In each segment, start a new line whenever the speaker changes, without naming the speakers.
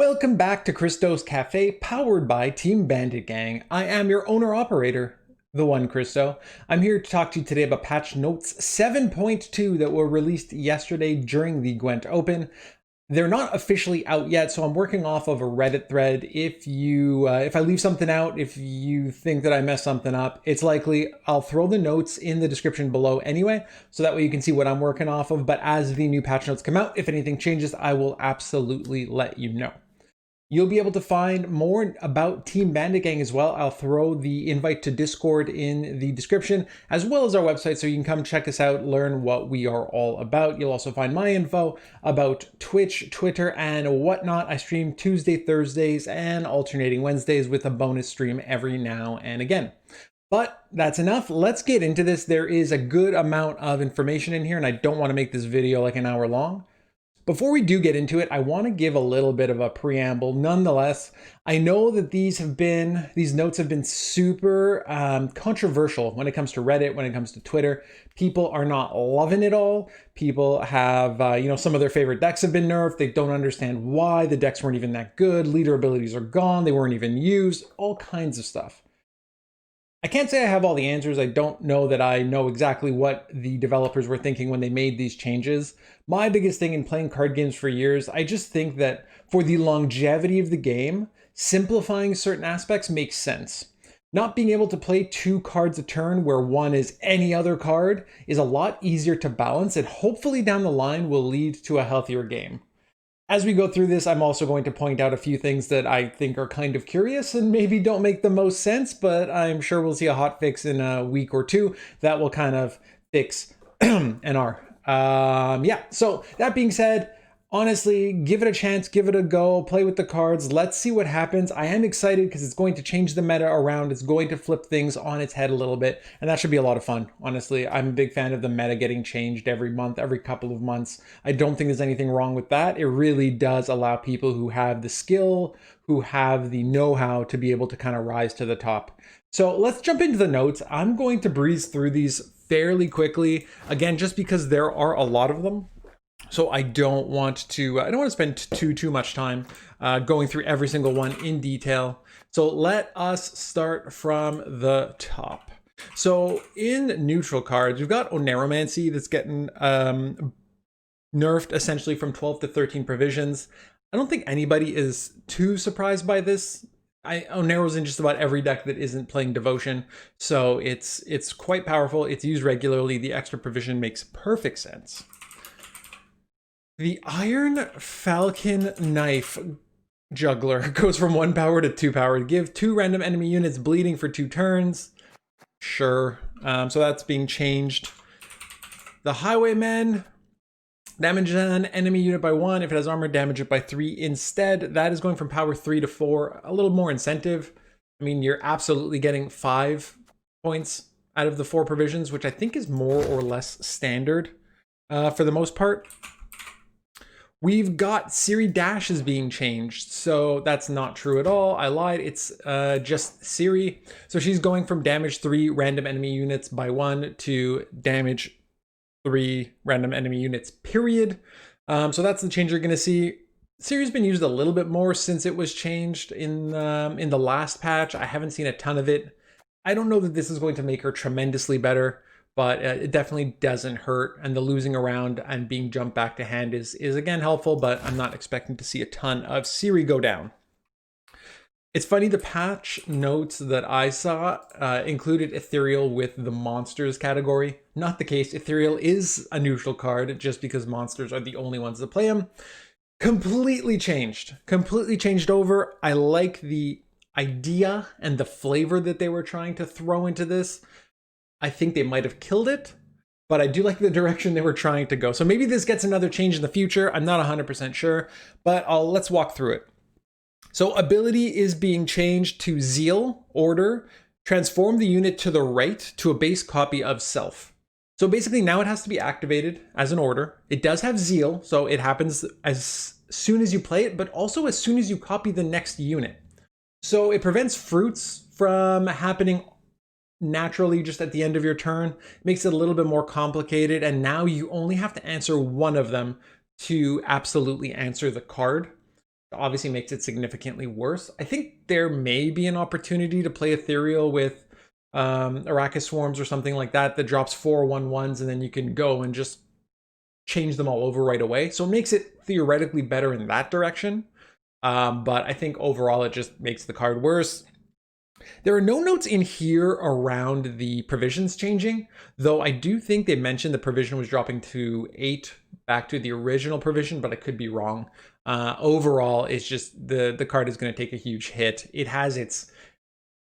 Welcome back to Christo's Cafe, powered by Team Bandit Gang. I am your owner-operator, TheOneChristo. I'm here to talk to you today about patch notes 7.2 that were released yesterday during the Gwent Open. They're not officially out yet, so I'm working off of a Reddit thread. If I leave something out, if you think that I messed something up, it's likely I'll throw the notes in the description below anyway, so that way you can see what I'm working off of. But as the new patch notes come out, if anything changes, I will absolutely let you know. You'll be able to find more about Team Bandit Gang as well. I'll throw the invite to Discord in the description, as well as our website, so you can come check us out, learn what we are all about. You'll also find my info about Twitch, Twitter, and whatnot. I stream Tuesday, Thursdays, and alternating Wednesdays with a bonus stream every now and again. But that's enough. Let's get into this. There is a good amount of information in here, and I don't want to make this video like an hour long. Before we do get into it, I want to give a little bit of a preamble. Nonetheless, I know that these notes have been super controversial when it comes to Reddit, when it comes to Twitter. People are not loving it all. People have, some of their favorite decks have been nerfed. They don't understand why. The decks weren't even that good. Leader abilities are gone. They weren't even used. All kinds of stuff. I can't say I have all the answers. I don't know that I know exactly what the developers were thinking when they made these changes. My biggest thing in playing card games for years, I just think that for the longevity of the game, simplifying certain aspects makes sense. Not being able to play 2 cards a turn where one is any other card is a lot easier to balance, and hopefully down the line will lead to a healthier game. As we go through this, I'm also going to point out a few things that I think are kind of curious and maybe don't make the most sense, but I'm sure we'll see a hot fix in a week or two that will kind of fix NR. So that being said, honestly, give it a chance, give it a go, play with the cards. Let's see what happens. I am excited because it's going to change the meta around. It's going to flip things on its head a little bit, and that should be a lot of fun. Honestly, I'm a big fan of the meta getting changed every month, every couple of months. I don't think there's anything wrong with that. It really does allow people who have the skill, who have the know-how to be able to kind of rise to the top. So let's jump into the notes. I'm going to breeze through these fairly quickly, again, just because there are a lot of them. So I don't want to spend too much time going through every single one in detail. So let us start from the top. So in neutral cards, we've got Oneromancy that's getting nerfed essentially from 12 to 13 provisions. I don't think anybody is too surprised by this. Onero's in just about every deck that isn't playing Devotion, so it's quite powerful. It's used regularly. The extra provision makes perfect sense. The Iron Falcon Knife Juggler goes from 1 power to 2 power to give 2 random enemy units bleeding for 2 turns. Sure. So that's being changed. The Highwayman, damage an enemy unit by 1. If it has armor, damage it by 3 instead. That is going from power 3 to 4. A little more incentive. I mean, you're absolutely getting 5 points out of the 4 provisions, which I think is more or less standard for the most part. We've got Ciri dashes being changed, so that's not true at all. I lied, it's just Ciri. So she's going from damage 3 random enemy units by 1 to damage 3 random enemy units, period. So that's the change you're gonna see. Ciri's been used a little bit more since it was changed in the last patch. I haven't seen a ton of it. I don't know that this is going to make her tremendously better, but it definitely doesn't hurt, and the losing around and being jumped back to hand is again helpful, but I'm not expecting to see a ton of Ciri go down. It's funny, the patch notes that I saw included Ethereal with the monsters category. Not the case. Ethereal is a neutral card just because monsters are the only ones that play them. Completely changed over. I like the idea and the flavor that they were trying to throw into this. I think they might have killed it, but I do like the direction they were trying to go. So maybe this gets another change in the future. I'm not 100% sure, but let's walk through it. So ability is being changed to Zeal, order, transform the unit to the right to a base copy of self. So basically now it has to be activated as an order. It does have Zeal, so it happens as soon as you play it, but also as soon as you copy the next unit. So it prevents fruits from happening naturally just at the end of your turn. Makes it a little bit more complicated, and now you only have to answer one of them to absolutely answer the card. obviously makes it significantly worse. I think there may be an opportunity to play Ethereal with Arrakis Swarms or something like that drops 4/1/1s, and then you can go and just change them all over right away. So it makes it theoretically better in that direction. But I think overall it just makes the card worse. There are no notes in here around the provisions changing, though I do think they mentioned the provision was dropping to 8 back to the original provision, but I could be wrong. Overall, it's just the card is going to take a huge hit. It has its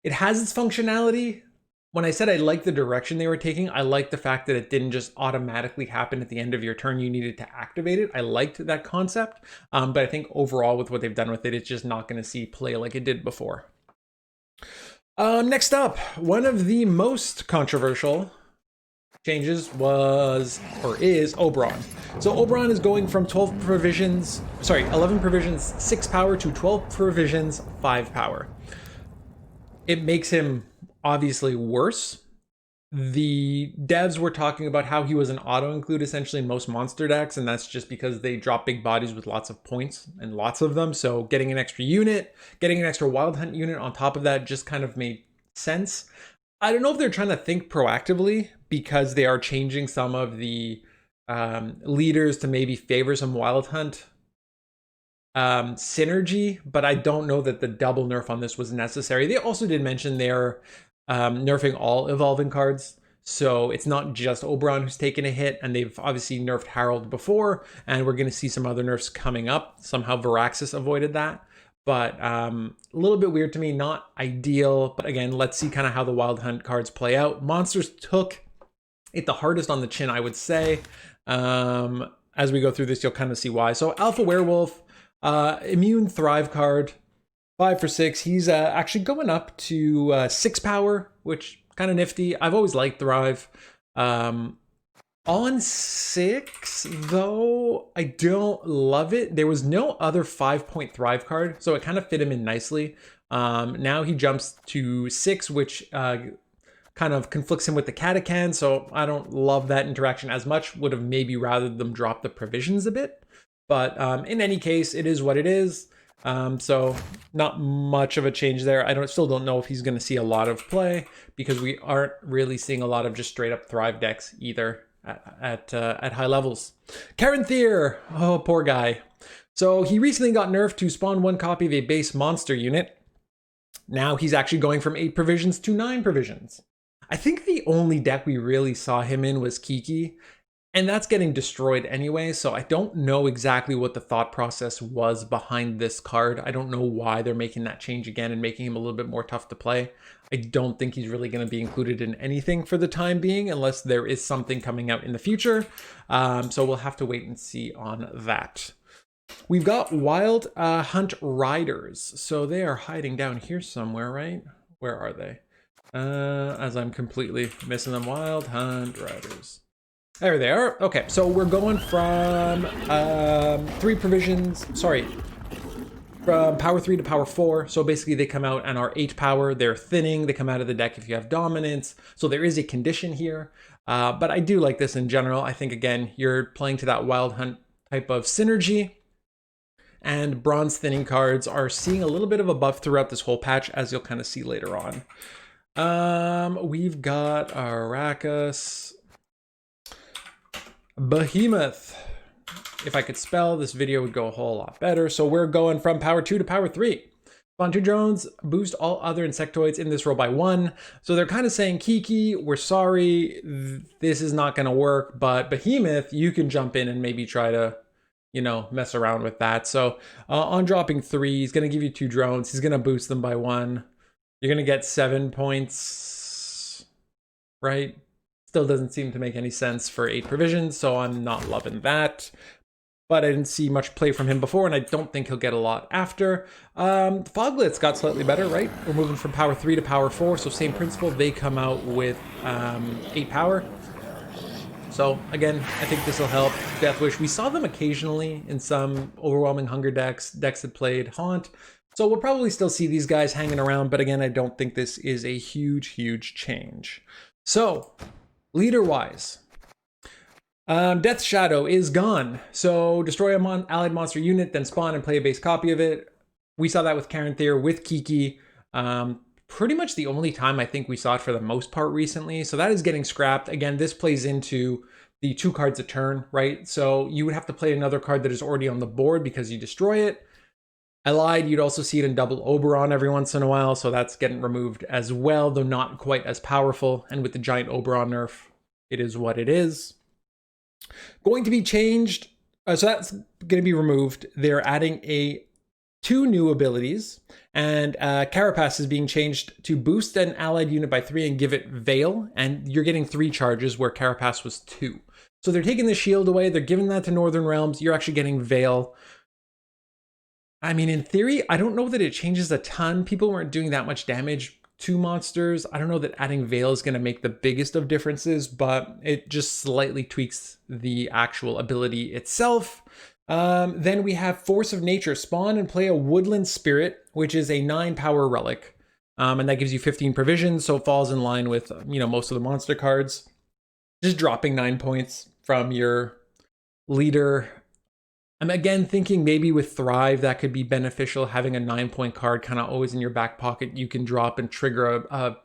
functionality. When I said I liked the direction they were taking, I liked the fact that it didn't just automatically happen at the end of your turn. You needed to activate it. I liked that concept, but I think overall with what they've done with it, it's just not going to see play like it did before. Next up, one of the most controversial changes is Oberon. So Oberon is going from 11 provisions, 6 power to 12 provisions, 5 power. It makes him obviously worse. The devs were talking about how he was an auto-include essentially in most monster decks, and that's just because they drop big bodies with lots of points and lots of them. So getting an extra unit, getting an extra Wild Hunt unit on top of that just kind of made sense. I don't know if they're trying to think proactively because they are changing some of the leaders to maybe favor some Wild Hunt synergy, but I don't know that the double nerf on this was necessary. They also did mention they're nerfing all evolving cards, so it's not just Oberon who's taken a hit, and they've obviously nerfed Harold before, and we're going to see some other nerfs coming up. Somehow Viraxis avoided that, but a little bit weird to me, not ideal, but again, let's see kind of how the Wild Hunt cards play out. Monsters took it the hardest on the chin, I would say. As we go through this, you'll kind of see why. So Alpha Werewolf, Immune Thrive card, 5 for 6. He's actually going up to 6 power, which kind of nifty. I've always liked Thrive. On 6, though, I don't love it. There was no other 5-point Thrive card, so it kind of fit him in nicely. Now he jumps to 6, which kind of conflicts him with the Catachan, so I don't love that interaction as much. Would have maybe rather them drop the provisions a bit. But in any case, it is what it is. So not much of a change there. Still don't know if he's going to see a lot of play because we aren't really seeing a lot of just straight up Thrive decks either at high levels. Caranthir, oh poor guy. So he recently got nerfed to spawn 1 copy of a base monster unit. Now he's actually going from 8 provisions to 9 provisions. I think the only deck we really saw him in was Kiki. And that's getting destroyed anyway, so I don't know exactly what the thought process was behind this card. I don't know why they're making that change again and making him a little bit more tough to play. I don't think he's really going to be included in anything for the time being, unless there is something coming out in the future. So we'll have to wait and see on that. We've got Wild Hunt Riders. So they are hiding down here somewhere, right? Where are they? As I'm completely missing them. Wild Hunt Riders. There they are. Okay, so we're going from 3 provisions, from power 3 to power 4. So basically they come out and are 8 power. They're thinning. They come out of the deck if you have dominance. So there is a condition here. But I do like this in general. I think, again, you're playing to that Wild Hunt type of synergy. And bronze thinning cards are seeing a little bit of a buff throughout this whole patch, as you'll kind of see later on. We've got Arrakis. Behemoth. If I could spell, this video would go a whole lot better. So we're going from power 2 to power 3. Spawn 2 drones, boost all other insectoids in this row by 1. So they're kind of saying, Kiki, we're sorry, this is not going to work, but Behemoth, you can jump in and maybe try to, mess around with that. So on dropping 3, he's going to give you 2 drones. He's going to boost them by 1. You're going to get 7 points, right? Still doesn't seem to make any sense for 8 provisions, so I'm not loving that. But I didn't see much play from him before, and I don't think he'll get a lot after. Foglets got slightly better, right? We're moving from power 3 to power 4, so same principle. They come out with 8 power. So again, I think this will help. Deathwish, we saw them occasionally in some Overwhelming Hunger decks that played Haunt. So we'll probably still see these guys hanging around, but again, I don't think this is a huge change. So, leader-wise, Death Shadow is gone. So destroy a allied monster unit, then spawn and play a base copy of it. We saw that with Karen Thayer, with Kiki. Pretty much the only time I think we saw it for the most part recently. So that is getting scrapped. Again, this plays into the 2 cards a turn, right? So you would have to play another card that is already on the board because you destroy it. I lied, you'd also see it in double Oberon every once in a while, so that's getting removed as well, though not quite as powerful. And with the giant Oberon nerf, it is what it is. Going to be changed, so that's going to be removed. They're adding 2 new abilities, and Carapace is being changed to boost an allied unit by 3 and give it Veil, and you're getting 3 charges where Carapace was 2. So they're taking the shield away, they're giving that to Northern Realms, you're actually getting Veil. I mean, in theory, I don't know that it changes a ton. People weren't doing that much damage to monsters. I don't know that adding Veil is going to make the biggest of differences, but it just slightly tweaks the actual ability itself. Then we have Force of Nature. Spawn and play a Woodland Spirit, which is a 9 power relic. And that gives you 15 provisions, so it falls in line with, most of the monster cards. Just dropping 9 points from your leader. I'm again thinking maybe with Thrive that could be beneficial, having a 9-point card kind of always in your back pocket. You can drop and trigger a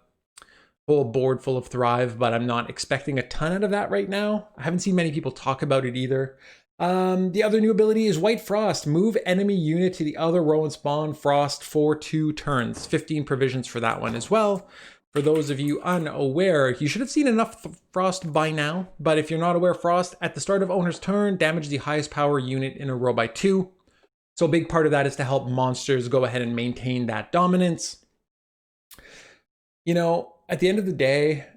whole board full of Thrive, but I'm not expecting a ton out of that right now. I haven't seen many people talk about it either. The other new ability is White Frost. Move enemy unit to the other row and spawn Frost for 2 turns. 15 provisions for that one as well. For those of you unaware, you should have seen enough Frost by now, but if you're not aware, Frost, at the start of owner's turn, damage the highest power unit in a row by 2. So a big part of that is to help monsters go ahead and maintain that dominance. At the end of the day,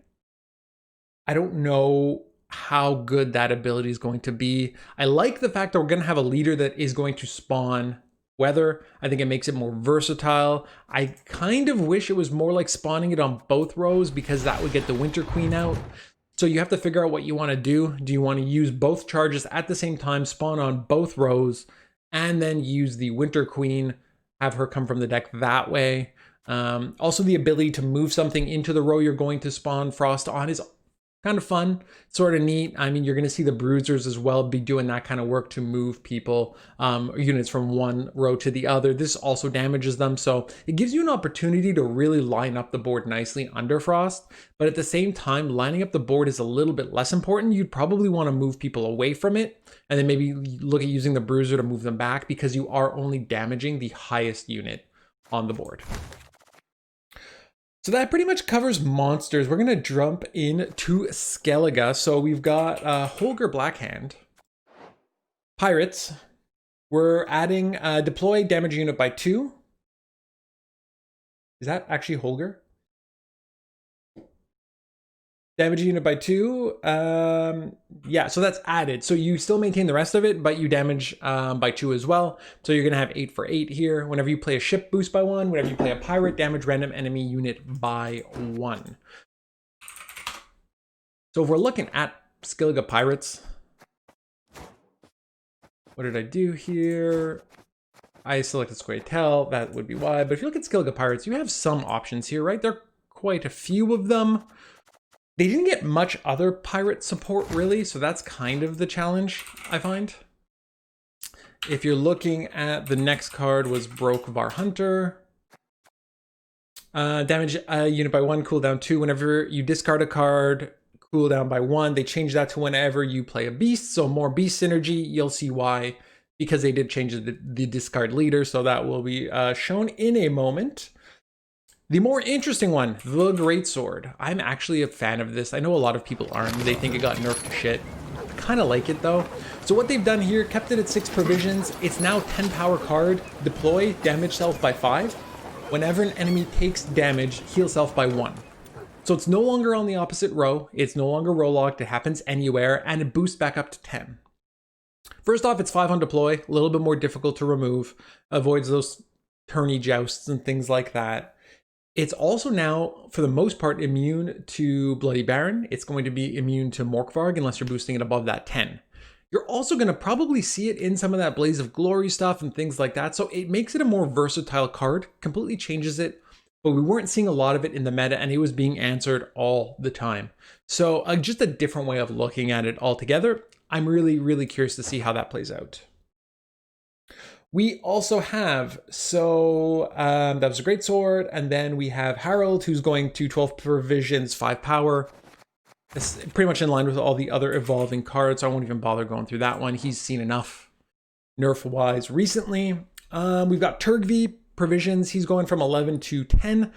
I don't know how good that ability is going to be. I like the fact that we're going to have a leader that is going to spawn weather. I think it makes it more versatile. I kind of wish it was more like spawning it on both rows because that would get the Winter Queen out. So you have to figure out what you want to do. Do you want to use both charges at the same time, spawn on both rows, and then use the Winter Queen, have her come from the deck that way? Also, the ability to move something into the row you're going to spawn Frost on is kind of fun, sort of neat. I mean, you're going to see the Bruisers as well be doing that kind of work to move people, units from one row to the other. This also damages them, so it gives you an opportunity to really line up the board nicely under Frost. But at the same time, lining up the board is a little bit less important. You'd probably want to move people away from it, and then maybe look at using the Bruiser to move them back because you are only damaging the highest unit on the board. So that pretty much covers monsters. We're going to jump into Skellige. So we've got Holger Blackhand. Pirates. We're adding deploy damage unit by 2. Is that actually Holger? Damage unit by 2. Yeah, so that's added. So you still maintain the rest of it, but you damage by 2 as well. So you're going to have 8 for 8 here. Whenever you play a ship, boost by 1. Whenever you play a pirate, damage random enemy unit by 1. So if we're looking at Skellige Pirates, what did I do here? I selected Squaretel. That would be why. But if you look at Skellige Pirates, you have some options here, right? There are quite a few of them. They didn't get much other pirate support really, so that's kind of the challenge, I find. If you're looking at the next card was Brokvar Hunter. Damage a unit by 1, cooldown 2. Whenever you discard a card, cooldown by 1. They changed that to whenever you play a beast, so more beast synergy. You'll see why, because they did change the discard leader, so that will be shown in a moment. The more interesting one, the Greatsword. I'm actually a fan of this. I know a lot of people aren't. They think it got nerfed to shit. I kind of like it though. So what they've done here, kept it at 6 provisions. It's now 10 power card. Deploy, damage self by 5. Whenever an enemy takes damage, heal self by 1. So it's no longer on the opposite row. It's no longer row locked. It happens anywhere, and it boosts back up to 10. First off, it's 5 on deploy. A little bit more difficult to remove. Avoids those tourney jousts and things like that. It's also now, for the most part, immune to Bloody Baron. It's going to be immune to Morkvarg unless you're boosting it above that 10. You're also going to probably see it in some of that Blaze of Glory stuff and things like that. So it makes it a more versatile card, completely changes it. But we weren't seeing a lot of it in the meta, and it was being answered all the time. So just a different way of looking at it altogether. I'm really curious to see how that plays out. We also have, that was a great sword, and then we have Harold, who's going to 12 provisions, 5 power. This is pretty much in line with all the other evolving cards, so I won't even bother going through that one. He's seen enough nerf-wise recently. We've got Turgvi provisions. He's going from 11 to 10.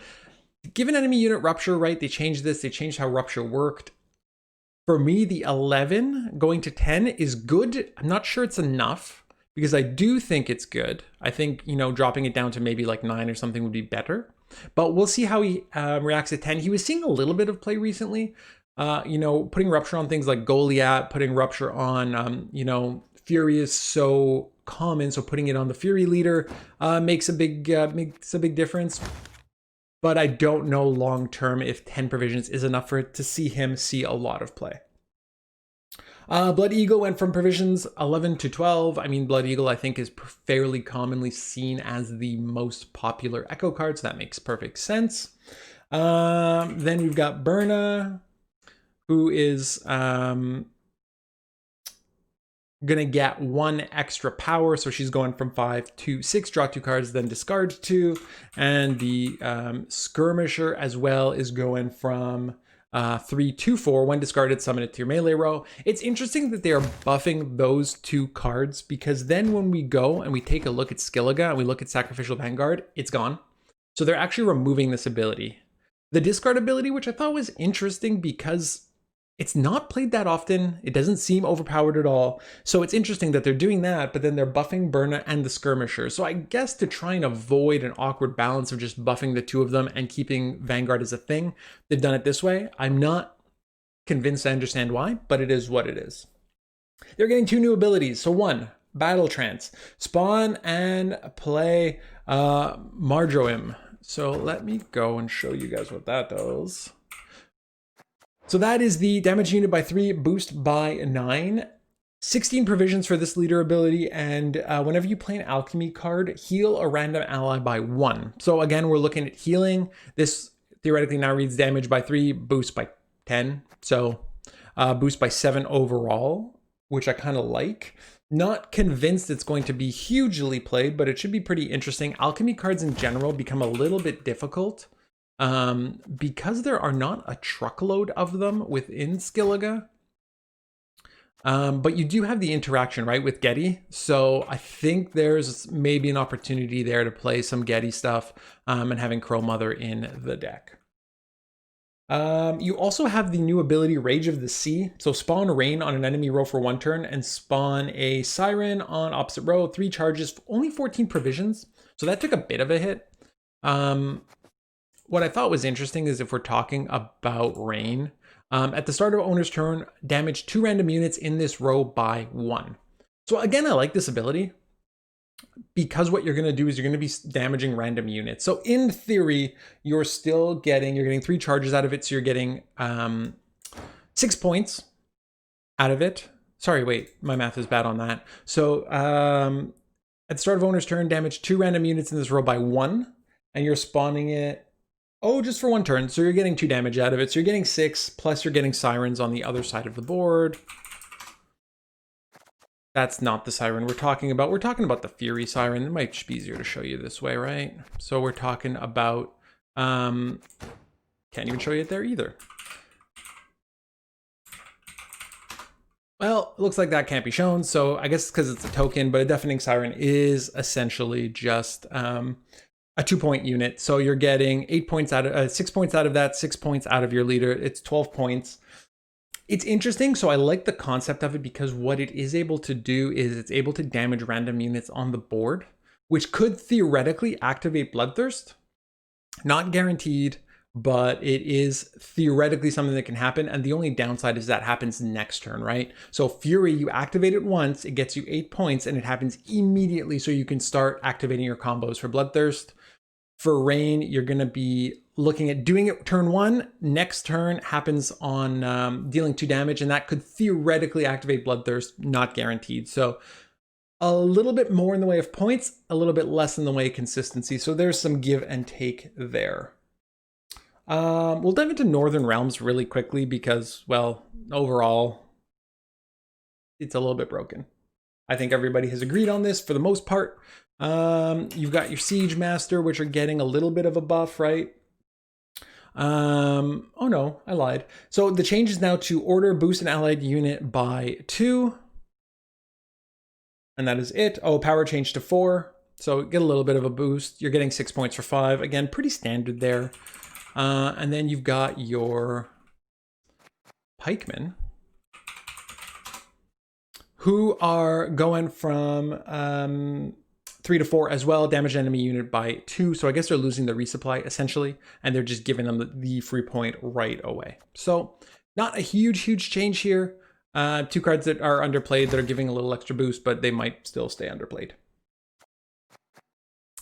Give an enemy unit Rupture, right? They changed this. They changed how Rupture worked. For me, the 11 going to 10 is good. I'm not sure it's enough because I do think it's good. I think, you know, dropping it down to maybe like 9 or something would be better. But we'll see how he reacts at 10. He was seeing a little bit of play recently. You know, putting Rupture on things like Goliath, putting Rupture on, you know, Fury is so common. So putting it on the Fury leader makes a big difference. But I don't know long term if 10 provisions is enough for it to see him see a lot of play. Blood Eagle went from provisions 11 to 12. I mean, Blood Eagle, I think, is fairly commonly seen as the most popular Echo card, so that makes perfect sense. Then we've got Berna, who is gonna get 1 extra power, so she's going from 5 to 6, draw 2 cards, then discard 2, and the Skirmisher as well is going from 3 to 4. When discarded, summon it to your melee row. It's interesting that they are buffing those 2 cards, because then when we go and we take a look at Skellige and we look at Sacrificial Vanguard, it's gone. So they're actually removing this ability. The discard ability, which I thought was interesting because it's not played that often. It doesn't seem overpowered at all. So it's interesting that they're doing that, but then they're buffing Berna and the Skirmisher. So I guess to try and avoid an awkward balance of just buffing the 2 of them and keeping Vanguard as a thing, they've done it this way. I'm not convinced I understand why, but it is what it is. They're getting 2 new abilities. So 1, Battle Trance. Spawn and play Marjoim. So let me go and show you guys what that does. So that is the damage unit by 3, boost by 9, 16 provisions for this leader ability, and whenever you play an alchemy card, heal a random ally by 1. So again, we're looking at healing. This theoretically now reads damage by 3, boost by 10. So boost by 7 overall, which I kind of like. Not convinced it's going to be hugely played, but it should be pretty interesting. Alchemy cards in general become a little bit difficult. Because there are not a truckload of them within Skellige. But you do have the interaction, right, with Getty. So I think there's maybe an opportunity there to play some Getty stuff and having Crow Mother in the deck. You also have the new ability Rage of the Sea. So spawn Rain on an enemy row for 1 turn and spawn a Siren on opposite row, 3 charges, only 14 provisions. So that took a bit of a hit. What I thought was interesting is if we're talking about Rain, at the start of owner's turn, damage 2 random units in this row by 1. So again, I like this ability because what you're going to do is you're going to be damaging random units. So in theory, you're getting 3 charges out of it. So you're getting 6 points out of it. Sorry, wait, my math is bad on that. So at the start of owner's turn, damage 2 random units in this row by 1, and you're spawning it just for 1 turn. So you're getting 2 damage out of it. So you're getting 6, plus you're getting Sirens on the other side of the board. That's not the Siren we're talking about. We're talking about the Fury Siren. It might just be easier to show you this way, right? So we're talking about, can't even show you it there either. Well, it looks like that can't be shown. So I guess it's because it's a token, but a Deafening Siren is essentially just, a 2-point unit. So you're getting 8 points out of 6 points out of that, 6 points out of your leader. It's 12 points. It's interesting. So I like the concept of it because what it is able to do is it's able to damage random units on the board, which could theoretically activate Bloodthirst. Not guaranteed, but it is theoretically something that can happen. And the only downside is that happens next turn, right? So Fury, you activate it once, it gets you 8 points and it happens immediately. So you can start activating your combos for Bloodthirst. For Rain, you're going to be looking at doing it turn 1. Next turn happens on dealing 2 damage, and that could theoretically activate Bloodthirst, not guaranteed. So a little bit more in the way of points, a little bit less in the way of consistency. So there's some give and take there. We'll dive into Northern Realms really quickly because, well, overall, it's a little bit broken. I think everybody has agreed on this for the most part. You've got your Siege Master, which are getting a little bit of a buff, right? Oh no, I lied. So the change is now to order boost an allied unit by 2. And that is it. Oh, power change to 4. So get a little bit of a boost. You're getting 6 points for 5. Again, pretty standard there. And then you've got your pikemen, who are going from 3 to 4 as well. Damage enemy unit by 2. So I guess they're losing the resupply essentially, and they're just giving them the free point right away. So not a huge change here. 2 cards that are underplayed that are giving a little extra boost, but they might still stay underplayed.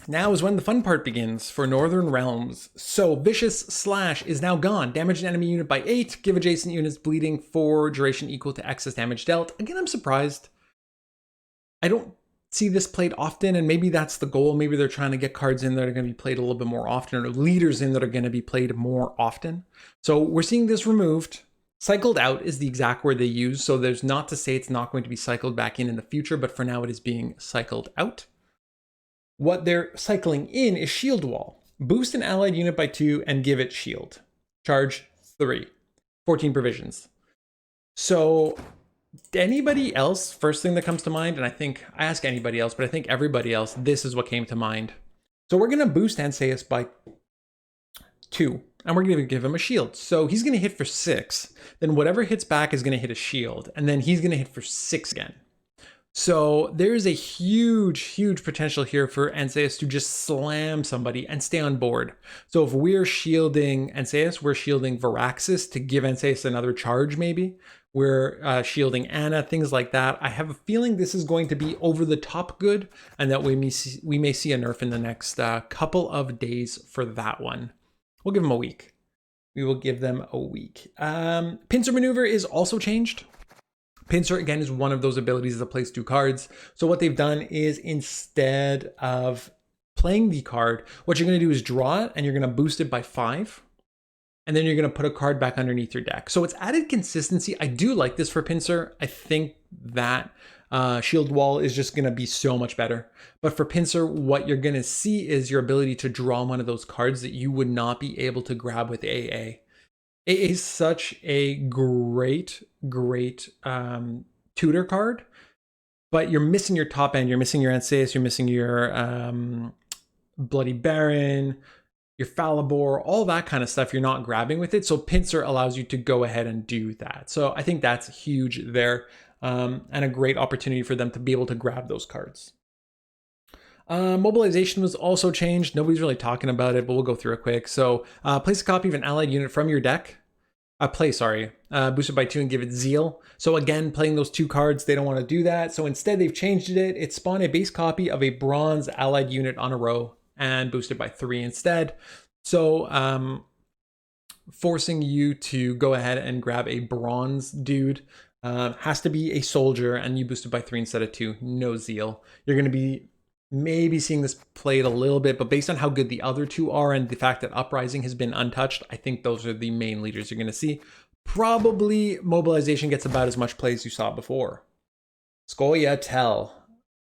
Now is when the fun part begins for Northern Realms. So Vicious Slash is now gone. Damage an enemy unit by 8. Give adjacent units bleeding for duration equal to excess damage dealt. Again, I'm surprised. I don't see this played often, and maybe that's the goal. Maybe they're trying to get cards in that are going to be played a little bit more often, or leaders in that are going to be played more often. So we're seeing this removed. Cycled out is the exact word they use. So there's not to say it's not going to be cycled back in the future, but for now it is being cycled out. What they're cycling in is Shield Wall. Boost an allied unit by 2 and give it shield. Charge 3. 14 provisions. So anybody else, first thing that comes to mind, and I ask anybody else, but I think everybody else, this is what came to mind. So we're going to boost Anseus by 2, and we're going to give him a shield. So he's going to hit for 6. Then whatever hits back is going to hit a shield, and then he's going to hit for 6 again. So there's a huge potential here for Anseus to just slam somebody and stay on board. So if we're shielding Anseus, we're shielding Varaxis to give Anseus another charge maybe. We're shielding Anna, things like that. I have a feeling this is going to be over the top good, and that we may see a nerf in the next couple of days for that one. We'll give them a week. We will give them a week. Pincer Maneuver is also changed. Pincer, again, is one of those abilities that plays 2 cards. So what they've done is, instead of playing the card, what you're going to do is draw it, and you're going to boost it by 5. And then you're going to put a card back underneath your deck. So it's added consistency. I do like this for Pincer. I think that Shield Wall is just going to be so much better. But for Pincer, what you're going to see is your ability to draw one of those cards that you would not be able to grab with AA. It is such a great tutor card, but you're missing your top end. You're missing your Anseus, you're missing your Bloody Baron, your Falibor, all that kind of stuff you're not grabbing with it. So Pincer allows you to go ahead and do that. So I think that's huge there, and a great opportunity for them to be able to grab those cards. Mobilization was also changed. Nobody's really talking about it, but we'll go through it quick. So place a copy of an allied unit from your deck. Boosted by 2 and give it Zeal. So again, playing those 2 cards, they don't want to do that. So instead they've changed it. It spawned a base copy of a bronze allied unit on a row and boosted by 3 instead. So forcing you to go ahead and grab a bronze dude. Has to be a soldier, and you boosted by 3 instead of 2. No Zeal. You're going to be maybe seeing this played a little bit, but based on how good the other 2 are and the fact that Uprising has been untouched, I think those are the main leaders you're going to see. Probably Mobilization gets about as much play as you saw before. Scoia'tael.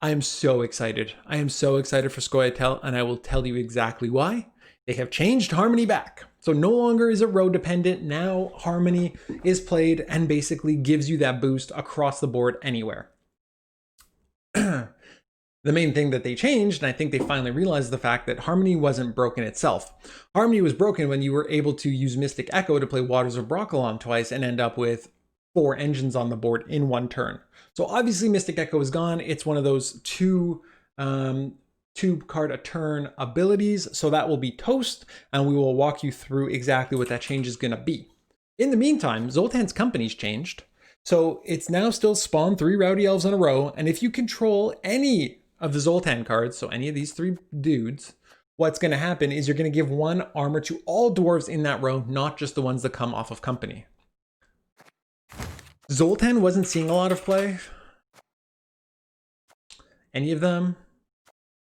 I am so excited. I am so excited for Scoia'tael, and I will tell you exactly why. They have changed Harmony back. So no longer is it row dependent. Now Harmony is played and basically gives you that boost across the board anywhere. The main thing that they changed, and I think they finally realized the fact that Harmony wasn't broken itself. Harmony was broken when you were able to use Mystic Echo to play Waters of Brokilon twice and end up with 4 engines on the board in 1 turn. So obviously Mystic Echo is gone. It's one of those 2 card a turn abilities. So that will be toast, and we will walk you through exactly what that change is going to be. In the meantime, Zoltan's Company's changed. So it's now still spawn 3 Rowdy Elves in a row, and if you control any of the Zoltan cards, so any of these 3 dudes, what's going to happen is you're going to give 1 armor to all dwarves in that row, not just the ones that come off of Company. Zoltan wasn't seeing a lot of play. Any of them.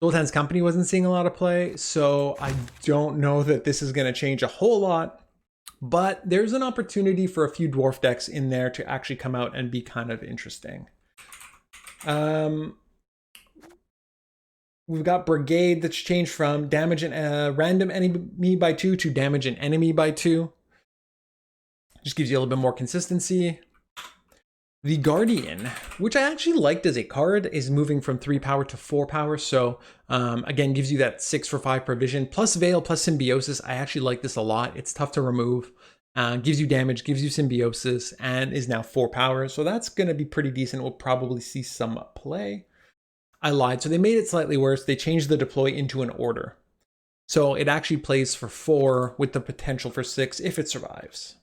Zoltan's Company wasn't seeing a lot of play, so I don't know that this is going to change a whole lot. but there's an opportunity for a few dwarf decks in there to actually come out and be kind of interesting. We've got Brigade that's changed from damage an random enemy by 2 to damage an enemy by 2. Just gives you a little bit more consistency. The Guardian, which I actually liked as a card, is moving from 3 power to 4 power. So again, gives you that 6 for 5 provision, plus Veil, plus Symbiosis. I actually like this a lot. It's tough to remove. Gives you damage, gives you Symbiosis, and is now 4 power. So that's going to be pretty decent. We'll probably see some play. I lied. So they made it slightly worse. They changed the deploy into an order. So it actually plays for 4 with the potential for 6 if it survives.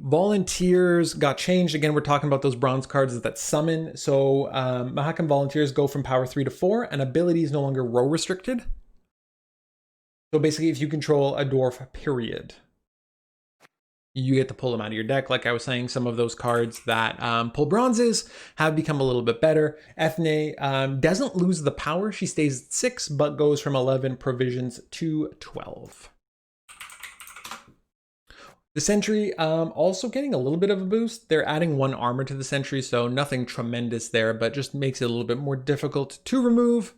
Volunteers got changed. Again, we're talking about those bronze cards that summon. So Mahakam Volunteers go from power 3 to 4, and ability is no longer row restricted. So basically, if you control a dwarf, period, you get to pull them out of your deck. Like I was saying, some of those cards that pull bronzes have become a little bit better. Ethne doesn't lose the power. She stays at 6, but goes from 11 provisions to 12. The Sentry also getting a little bit of a boost. They're adding 1 armor to the Sentry, so nothing tremendous there, but just makes it a little bit more difficult to remove.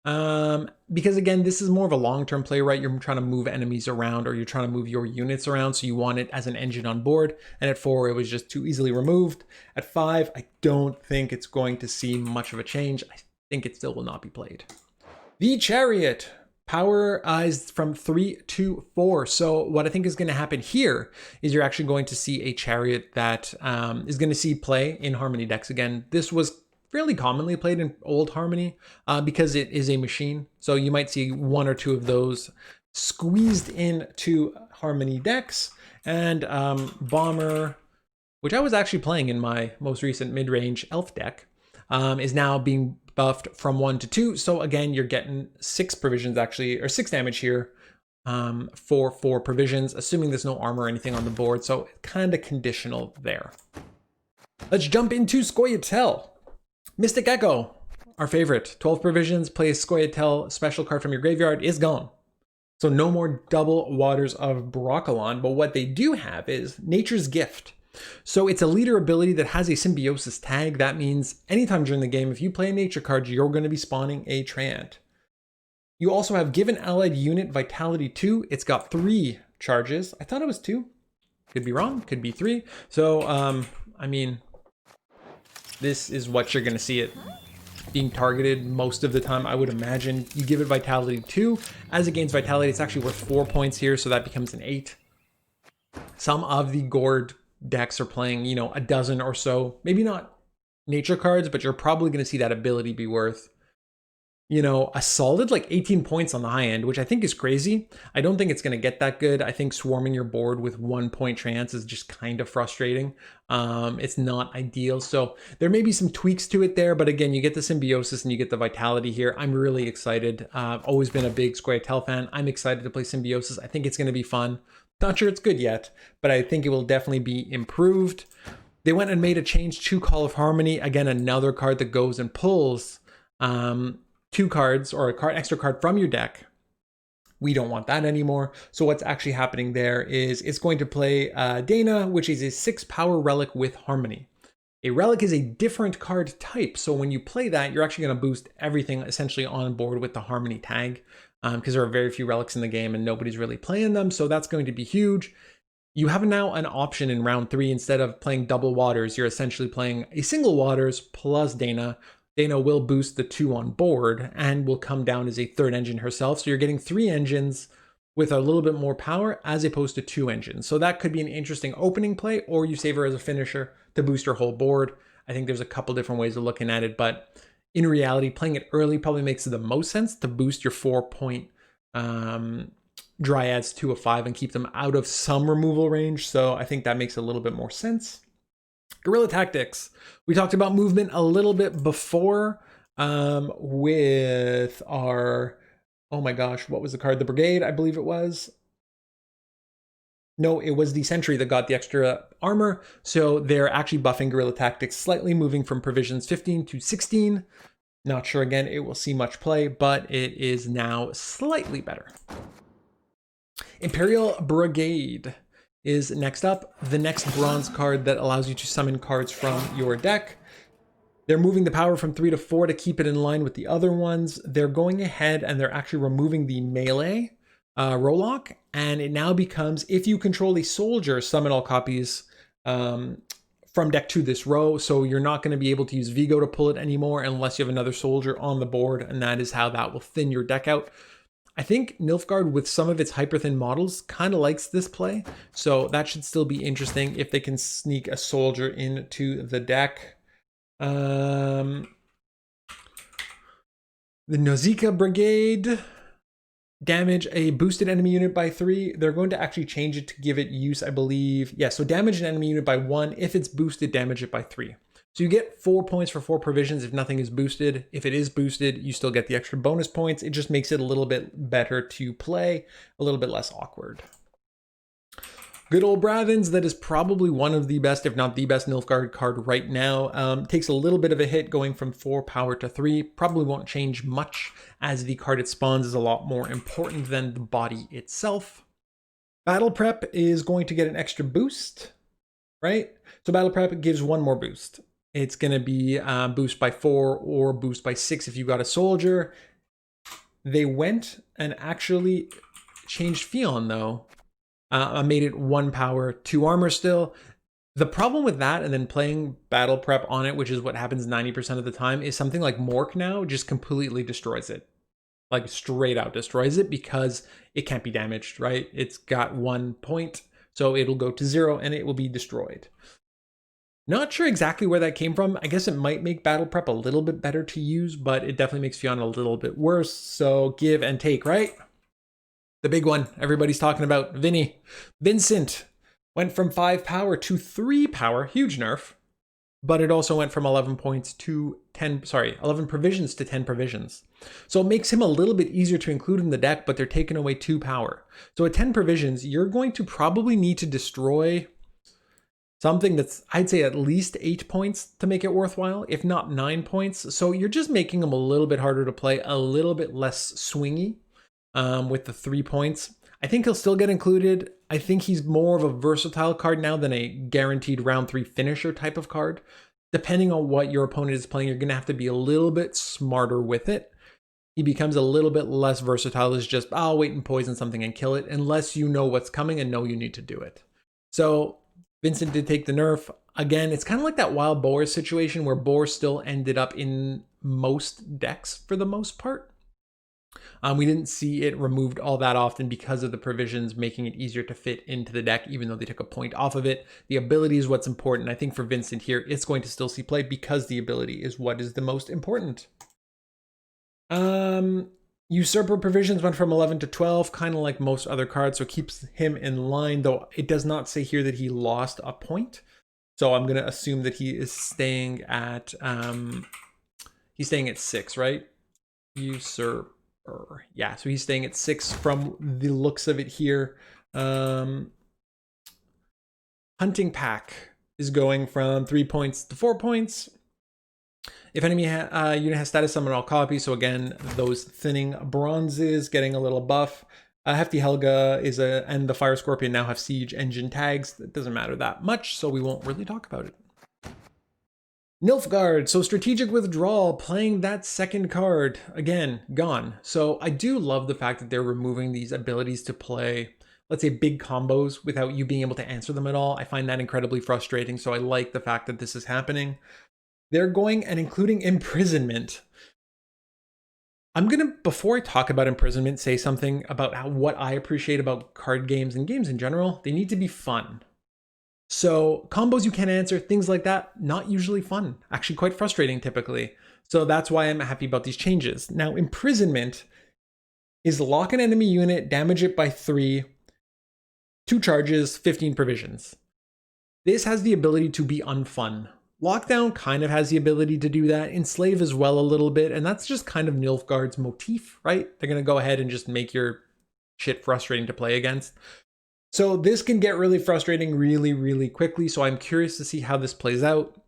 Because again, this is more of a long-term play, right? You're trying to move enemies around, or you're trying to move your units around, so you want it as an engine on board. And at 4, it was just too easily removed. At 5, I don't think it's going to see much of a change. I think it still will not be played. The Chariot. Power is from 3 to 4. So what I think is going to happen here is you're actually going to see a Chariot that is going to see play in Harmony decks again. This was fairly commonly played in old Harmony because it is a machine. So you might see 1 or 2 of those squeezed into Harmony decks. And Bomber, which I was actually playing in my most recent mid-range elf deck, is now being buffed from 1 to 2. So again, you're getting 6 provisions actually, or 6 damage here for 4 provisions, assuming there's no armor or anything on the board. So kind of conditional there. Let's jump into Scoia'tael. Mystic Echo, our favorite. 12 provisions, play a Scoia'tael special card from your graveyard, is gone. So no more double Waters of Broccolon, but what they do have is Nature's Gift. So it's a leader ability that has a Symbiosis tag. That means anytime during the game, if you play a nature card, you're going to be spawning a Treant. You also have Give an Allied Unit Vitality 2. It's got 3 charges. I thought it was 2. Could be wrong. Could be 3. So, I mean, this is what you're going to see it being targeted most of the time, I would imagine. You give it Vitality 2. As it gains Vitality, it's actually worth 4 points here, so that becomes an 8. Some of the Gourd decks are playing, a dozen or so, maybe not nature cards, but you're probably going to see that ability be worth, a solid like 18 points on the high end, which I think is crazy. I don't think it's going to get that good. I think swarming your board with 1 point Treants is just kind of frustrating. It's not ideal. So there may be some tweaks to it there, but again, you get the Symbiosis and you get the Vitality here. I'm really excited. I've always been a big Scoia'tael fan. I'm excited to play Symbiosis. I think it's going to be fun. Not sure it's good yet, but I think it will definitely be improved. They went and made a change to Call of Harmony. Again, another card that goes and pulls 2 cards or extra card from your deck. We don't want that anymore. So what's actually happening there is it's going to play Dana, which is a 6 power relic with Harmony. A relic is a different card type. So when you play that, you're actually going to boost everything essentially on board with the Harmony tag. Because there are very few relics in the game and nobody's really playing them. So that's going to be huge. You have now an option in round 3. Instead of playing double Waters, you're essentially playing a single Waters plus Dana. Dana will boost the 2 on board and will come down as a 3rd engine herself. So you're getting 3 engines with a little bit more power as opposed to 2 engines. So that could be an interesting opening play, or you save her as a finisher to boost her whole board. I think there's a couple different ways of looking at it, but in reality, playing it early probably makes the most sense to boost your 4-point Dryads to a 5 and keep them out of some removal range. So I think that makes a little bit more sense. Guerrilla Tactics. We talked about movement a little bit before with our, oh my gosh, what was the card? The Brigade, I believe it was. No, it was the Sentry that got the extra armor. So they're actually buffing Guerrilla Tactics, slightly moving from provisions 15 to 16. Not sure, again, it will see much play, but it is now slightly better. Imperial Brigade is next up. The next bronze card that allows you to summon cards from your deck. They're moving the power from 3 to 4 to keep it in line with the other ones. They're going ahead and they're actually removing the melee Rolock, and it now becomes, if you control a soldier, summon all copies from deck to this row. So you're not going to be able to use Vigo to pull it anymore unless you have another soldier on the board, and that is how that will thin your deck out. I think Nilfgaard, with some of its hyper thin models, kind of likes this play, so that should still be interesting if they can sneak a soldier into the deck. The Nausicaa Brigade, damage a boosted enemy unit by 3. They're going to actually change it to give it use, I believe. Yeah, so damage an enemy unit by 1. If it's boosted, damage it by 3. So you get 4 points for 4 provisions if nothing is boosted. If it is boosted, you still get the extra bonus points. It just makes it a little bit better to play, a little bit less awkward. Good old Bravins, that is probably one of the best, if not the best, Nilfgaard card right now. Takes a little bit of a hit going from 4 power to 3. Probably won't change much, as the card it spawns is a lot more important than the body itself. Battle Prep is going to get an extra boost, right? So Battle Prep gives 1 more boost. It's going to be boost by 4 or boost by 6 if you got a soldier. They went and actually changed Fion, though. Made it 1 power, 2 armor still. The problem with that and then playing Battle Prep on it, which is what happens 90% of the time, is something like Mork now just completely destroys it. Like straight out destroys it because it can't be damaged, right? It's got 1 point, so it'll go to 0 and it will be destroyed. Not sure exactly where that came from. I guess it might make Battle Prep a little bit better to use, but it definitely makes Fion a little bit worse. So give and take, right? The big one everybody's talking about, Vincent went from 5 power to 3 power, huge nerf, but it also went from 11 points to 11 provisions to 10 provisions. So it makes him a little bit easier to include in the deck, but they're taking away 2 power. So at 10 provisions, you're going to probably need to destroy something that's, I'd say, at least 8 points to make it worthwhile, if not 9 points. So you're just making him a little bit harder to play, a little bit less swingy. With the 3 points. I think he'll still get included. I think he's more of a versatile card now than a guaranteed round 3 finisher type of card. Depending on what your opponent is playing, you're going to have to be a little bit smarter with it. He becomes a little bit less versatile as just, I'll wait and poison something and kill it, unless you know what's coming and know you need to do it. So Vincent did take the nerf. Again, it's kind of like that Wild Boar situation where Boar still ended up in most decks for the most part. We didn't see it removed all that often because of the provisions, making it easier to fit into the deck, even though they took a point off of it. The ability is what's important. I think for Vincent here, it's going to still see play because the ability is what is the most important. Usurper provisions went from 11 to 12, kind of like most other cards, so keeps him in line, though it does not say here that he lost a point. So I'm going to assume that he is staying at, he's staying at 6, right? Usurper. Yeah, so he's staying at 6 from the looks of it here. Hunting Pack is going from 3 points to 4 points. If enemy unit has status, summon all copies. So again, those thinning bronzes getting a little buff. Hefty Helga is and the Fire Scorpion now have siege engine tags. That doesn't matter that much, so we won't really talk about it. Nilfgaard, so strategic withdrawal, playing that second card, again, gone. So I do love the fact that they're removing these abilities to play, let's say, big combos without you being able to answer them at all. I find that incredibly frustrating, so I like the fact that this is happening. They're going and including imprisonment. I'm gonna, before I talk about imprisonment, say something about what I appreciate about card games and games in general. They need to be fun. So combos you can't answer, things like that, not usually fun, actually quite frustrating typically. So that's why I'm happy about these changes. Now, imprisonment is lock an enemy unit, damage it by 3, 2 charges, 15 provisions. This has the ability to be unfun. Lockdown kind of has the ability to do that, Enslave as well a little bit, and that's just kind of Nilfgaard's motif, right? They're gonna go ahead and just make your shit frustrating to play against. So this can get really frustrating really, really quickly. So I'm curious to see how this plays out.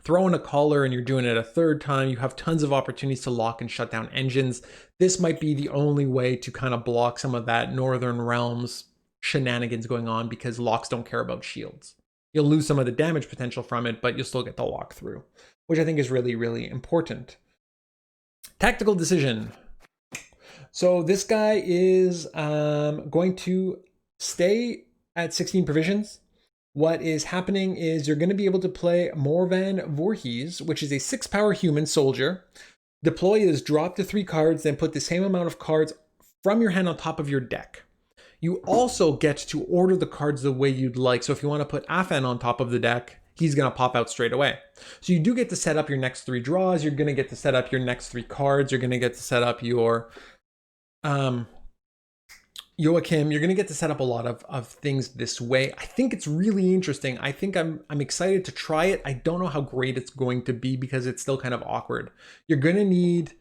Throw in a caller and you're doing it a third time. You have tons of opportunities to lock and shut down engines. This might be the only way to kind of block some of that Northern Realms shenanigans going on because locks don't care about shields. You'll lose some of the damage potential from it, but you'll still get the lock through, which I think is really, really important. Tactical decision. So this guy is going to stay at 16 provisions. What is happening is you're going to be able to play Morvan Voorhees, which is a 6-power human soldier. Deploy is drop to 3 cards, then put the same amount of cards from your hand on top of your deck. You also get to order the cards the way you'd like. So if you want to put Afan on top of the deck, he's going to pop out straight away. So you do get to set up your next 3 draws. You're going to get to set up your next 3 cards. You're going to get to set up your Joachim. You're going to get to set up a lot of things this way. I think it's really interesting. I think I'm excited to try it. I don't know how great it's going to be because it's still kind of awkward. You're going to need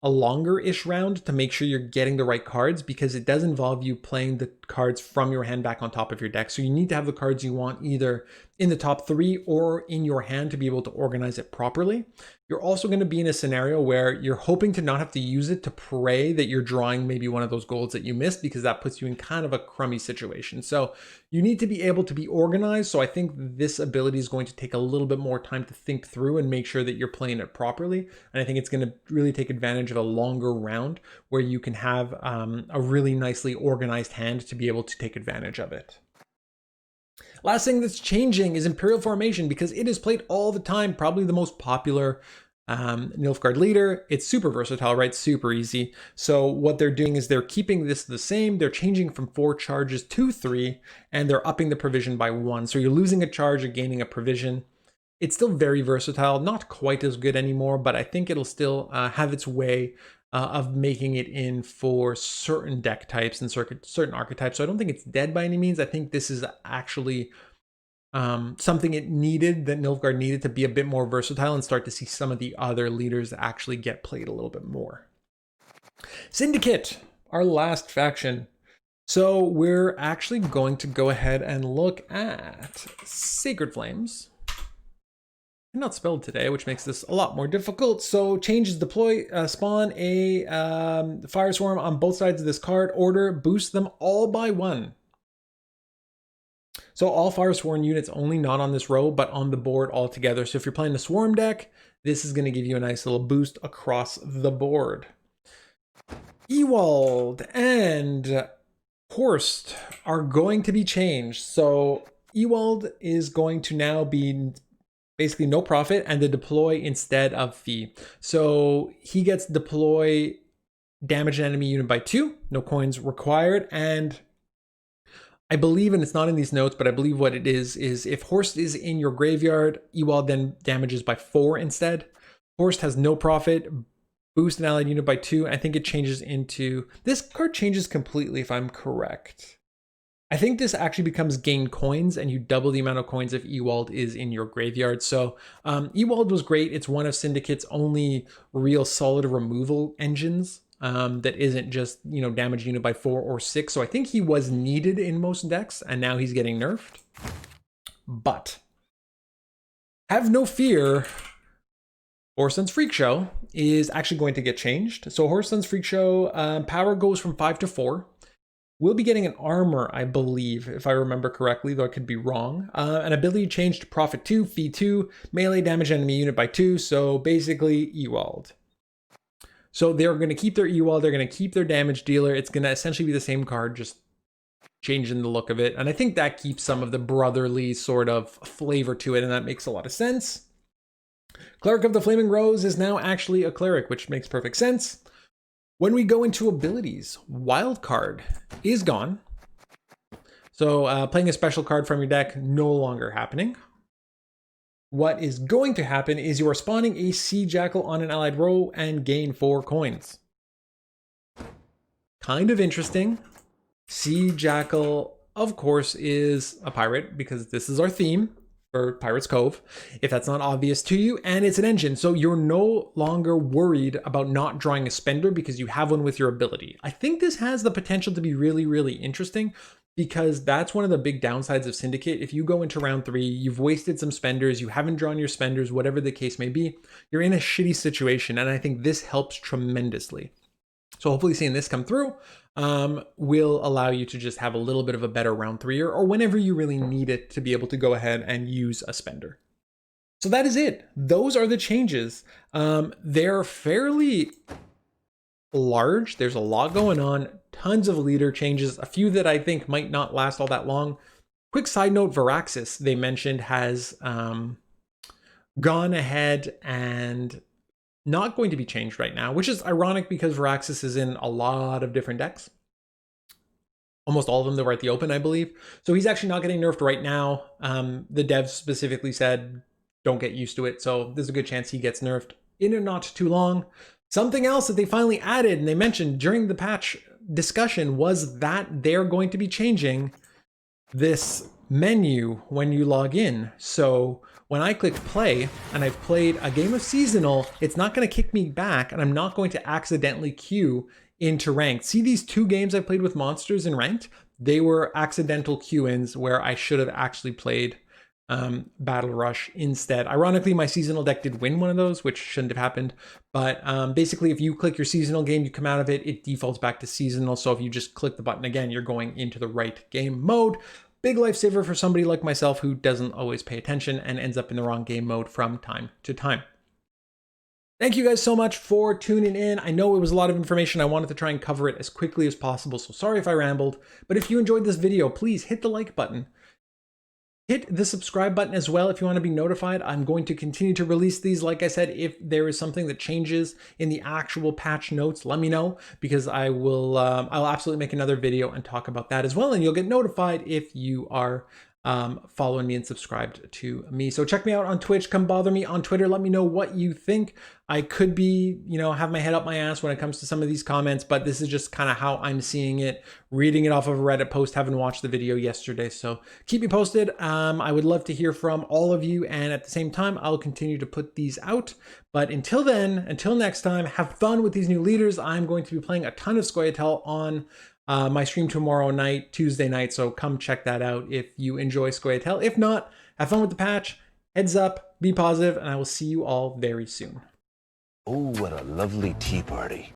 a longer-ish round to make sure you're getting the right cards because it does involve you playing the cards from your hand back on top of your deck. So you need to have the cards you want either in the top 3 or in your hand to be able to organize it properly. You're also going to be in a scenario where you're hoping to not have to use it to pray that you're drawing maybe one of those golds that you missed, because that puts you in kind of a crummy situation. So you need to be able to be organized. So I think this ability is going to take a little bit more time to think through and make sure that you're playing it properly. And I think it's going to really take advantage of a longer round where you can have a really nicely organized hand to be able to take advantage of it. Last thing that's changing is Imperial Formation, because it is played all the time, probably the most popular Nilfgaard leader. It's super versatile, right? Super easy. So what they're doing is they're keeping this the same. They're changing from 4 charges to 3, and they're upping the provision by 1. So you're losing a charge or gaining a provision. It's still very versatile, not quite as good anymore, but I think it'll still have its way of making it in for certain deck types and certain archetypes. So I don't think it's dead by any means. I think this is actually something it needed, that Nilfgaard needed to be a bit more versatile and start to see some of the other leaders actually get played a little bit more. Syndicate, our last faction. So we're actually going to go ahead and look at Sacred Flames. Not spelled today, which makes this a lot more difficult. So changes deploy, spawn a fire swarm on both sides of this card. Order, boost them all by 1. So all fire swarm units only not on this row, but on the board altogether. So if you're playing a swarm deck, this is going to give you a nice little boost across the board. Ewald and Horst are going to be changed. So Ewald is going to now be basically no profit and the deploy instead of fee. So he gets deploy damage an enemy unit by 2, no coins required. And I believe, and it's not in these notes, but I believe what it is if Horst is in your graveyard, Ewald then damages by 4 instead. Horst has no profit, boost an allied unit by 2. I think it changes into, this card changes completely if I'm correct. I think this actually becomes gain coins, and you double the amount of coins if Ewald is in your graveyard. So Ewald was great. It's one of Syndicate's only real solid removal engines that isn't just, damage unit by 4 or 6. So I think he was needed in most decks, and now he's getting nerfed. But have no fear, Horson's Freak Show is actually going to get changed. So Horson's Freak Show power goes from 5 to 4. We'll be getting an armor, I believe, if I remember correctly, though I could be wrong. An ability change to profit 2, fee 2, melee damage enemy unit by 2. So basically Ewald. So they're going to keep their Ewald, they're going to keep their damage dealer. It's going to essentially be the same card, just changing the look of it. And I think that keeps some of the brotherly sort of flavor to it, and that makes a lot of sense. Cleric of the Flaming Rose is now actually a cleric, which makes perfect sense. When we go into abilities, Wild Card is gone. So playing a special card from your deck, no longer happening. What is going to happen is you are spawning a Sea Jackal on an allied row and gain 4 coins. Kind of interesting. Sea Jackal, of course, is a pirate because this is our theme for Pirates Cove, if that's not obvious to you, and it's an engine, so you're no longer worried about not drawing a spender because you have one with your ability. I think this has the potential to be really, really interesting because that's one of the big downsides of Syndicate. If you go into round 3, you've wasted some spenders, you haven't drawn your spenders, whatever the case may be, you're in a shitty situation, and I think this helps tremendously. So hopefully seeing this come through. will allow you to just have a little bit of a better round 3 or whenever you really need it to be able to go ahead and use a spender. So that is it. Those are the changes. They're fairly large. There's a lot going on, tons of leader changes, a few that I think might not last all that long. Quick side note, Varaxis, they mentioned, has gone ahead and not going to be changed right now, which is ironic because Varaxis is in a lot of different decks. Almost all of them that were at the open, I believe. So he's actually not getting nerfed right now. The devs specifically said, don't get used to it. So there's a good chance he gets nerfed in and not too long. Something else that they finally added and they mentioned during the patch discussion was that they're going to be changing this menu when you log in. So when I click play and I've played a game of seasonal, it's not going to kick me back and I'm not going to accidentally queue into ranked. See these 2 games I played with monsters in ranked? They were accidental queue-ins where I should have actually played Battle Rush instead. Ironically, my seasonal deck did win one of those, which shouldn't have happened. But basically, if you click your seasonal game, you come out of it, it defaults back to seasonal. So if you just click the button again, you're going into the right game mode. Big lifesaver for somebody like myself who doesn't always pay attention and ends up in the wrong game mode from time to time. Thank you guys so much for tuning in. I know it was a lot of information. I wanted to try and cover it as quickly as possible, so sorry if I rambled. But if you enjoyed this video, please hit the like button. Hit the subscribe button as well if you want to be notified. I'm going to continue to release these. Like I said, if there is something that changes in the actual patch notes, let me know, because I'll absolutely make another video and talk about that as well. And you'll get notified if you are following me and subscribed to me. So check me out on Twitch. Come bother me on Twitter. Let me know what you think. I could be, have my head up my ass when it comes to some of these comments, but this is just kind of how I'm seeing it, reading it off of a Reddit post, having watched the video yesterday. So keep me posted. I would love to hear from all of you. And at the same time, I'll continue to put these out. But until then, until next time, have fun with these new leaders. I'm going to be playing a ton of Scoia'tael on my stream tomorrow night, Tuesday night. So come check that out if you enjoy Scoia'tael. If not, have fun with the patch. Heads up, be positive, and I will see you all very soon.
Oh, what a lovely tea party.